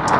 Assalamualaikum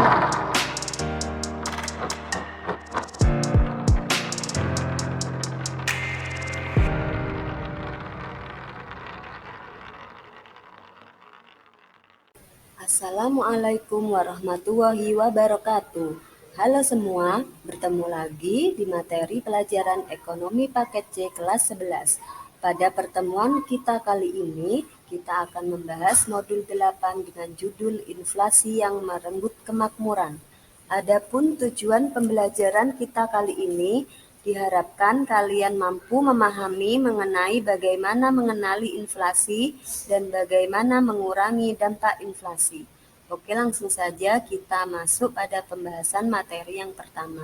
warahmatullahi wabarakatuh. Halo semua, bertemu lagi di materi pelajaran Ekonomi Paket C kelas 11. Pada pertemuan kita kali ini, kita akan membahas modul 8 dengan judul Inflasi yang Merenggut Kemakmuran. Adapun tujuan pembelajaran kita kali ini, diharapkan kalian mampu memahami mengenai bagaimana mengenali inflasi dan bagaimana mengurangi dampak inflasi. Oke, langsung saja kita masuk pada pembahasan materi yang pertama.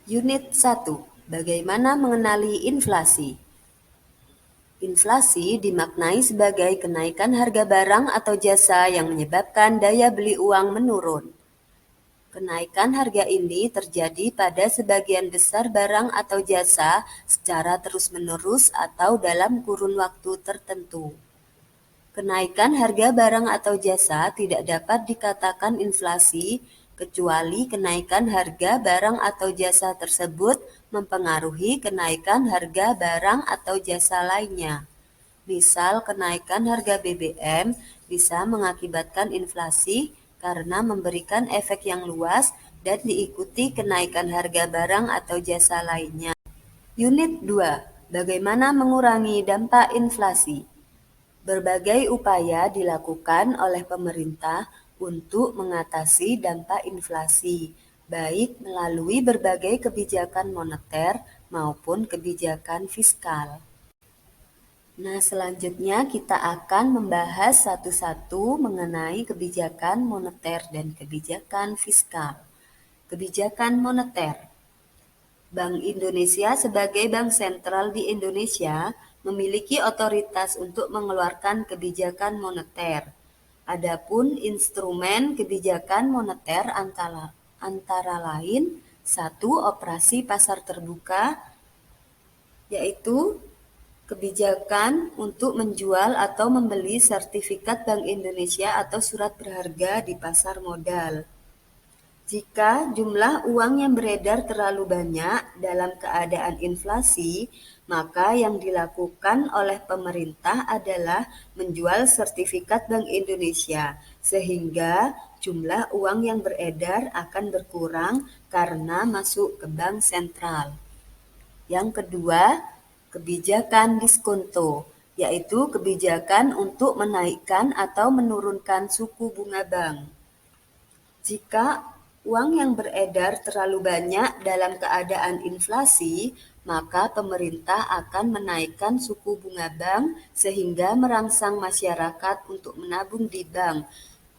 Unit 1. Bagaimana mengenali inflasi? Inflasi dimaknai sebagai kenaikan harga barang atau jasa yang menyebabkan daya beli uang menurun. Kenaikan harga ini terjadi pada sebagian besar barang atau jasa secara terus-menerus atau dalam kurun waktu tertentu. Kenaikan harga barang atau jasa tidak dapat dikatakan inflasi kecuali kenaikan harga barang atau jasa tersebut mempengaruhi kenaikan harga barang atau jasa lainnya. Misal, kenaikan harga BBM bisa mengakibatkan inflasi karena memberikan efek yang luas dan diikuti kenaikan harga barang atau jasa lainnya. Unit 2. Bagaimana mengurangi dampak inflasi? Berbagai upaya dilakukan oleh pemerintah untuk mengatasi dampak inflasi, baik melalui berbagai kebijakan moneter maupun kebijakan fiskal. Nah, selanjutnya kita akan membahas satu-satu mengenai kebijakan moneter dan kebijakan fiskal. Kebijakan moneter. Bank Indonesia sebagai bank sentral di Indonesia memiliki otoritas untuk mengeluarkan kebijakan moneter. Adapun instrumen kebijakan moneter antara lain 1. Operasi pasar terbuka, yaitu kebijakan untuk menjual atau membeli sertifikat Bank Indonesia atau surat berharga di pasar modal. Jika jumlah uang yang beredar terlalu banyak dalam keadaan inflasi, maka yang dilakukan oleh pemerintah adalah menjual sertifikat Bank Indonesia, sehingga jumlah uang yang beredar akan berkurang karena masuk ke bank sentral. Yang kedua, kebijakan diskonto, yaitu kebijakan untuk menaikkan atau menurunkan suku bunga bank. Jika uang yang beredar terlalu banyak dalam keadaan inflasi, maka pemerintah akan menaikkan suku bunga bank sehingga merangsang masyarakat untuk menabung di bank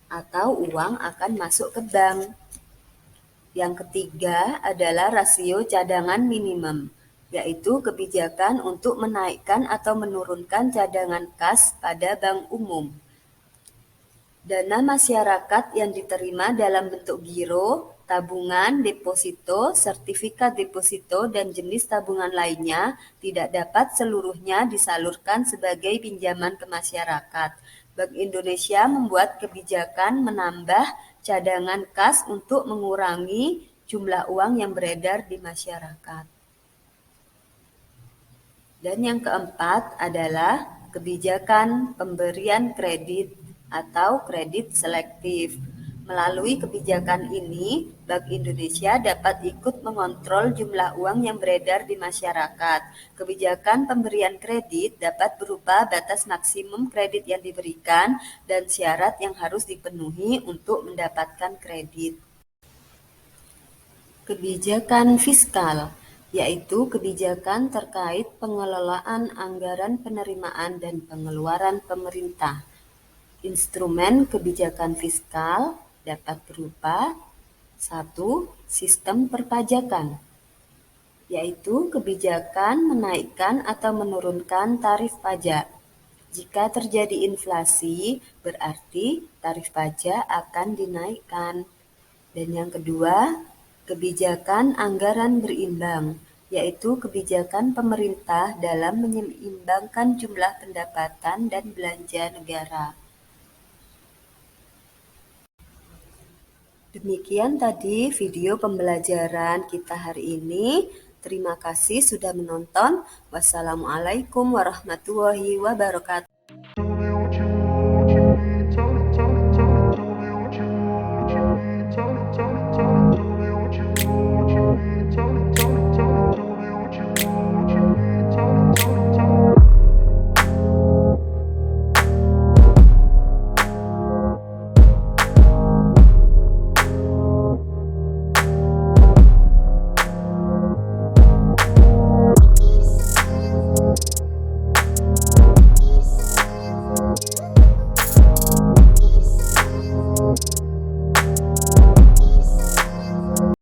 atau uang akan masuk ke bank. Yang ketiga adalah rasio cadangan minimum, yaitu kebijakan untuk menaikkan atau menurunkan cadangan kas pada bank umum. Dana masyarakat yang diterima dalam bentuk giro, tabungan, deposito, sertifikat deposito, dan jenis tabungan lainnya tidak dapat seluruhnya disalurkan sebagai pinjaman ke masyarakat. Bank Indonesia membuat kebijakan menambah cadangan kas untuk mengurangi jumlah uang yang beredar di masyarakat. Dan yang keempat adalah kebijakan pemberian kredit atau kredit selektif. Melalui kebijakan ini, Bank Indonesia dapat ikut mengontrol jumlah uang yang beredar di masyarakat. Kebijakan pemberian kredit dapat berupa batas maksimum kredit yang diberikan dan syarat yang harus dipenuhi untuk mendapatkan kredit. Kebijakan fiskal, yaitu kebijakan terkait pengelolaan anggaran penerimaan dan pengeluaran pemerintah. Instrumen kebijakan fiskal dapat berupa 1. Sistem perpajakan, yaitu kebijakan menaikkan atau menurunkan tarif pajak. Jika terjadi inflasi, berarti tarif pajak akan dinaikkan. Dan yang kedua, kebijakan anggaran berimbang, yaitu kebijakan pemerintah dalam menyeimbangkan jumlah pendapatan dan belanja negara. Demikian tadi video pembelajaran kita hari ini. Terima kasih sudah menonton. Wassalamualaikum warahmatullahi wabarakatuh.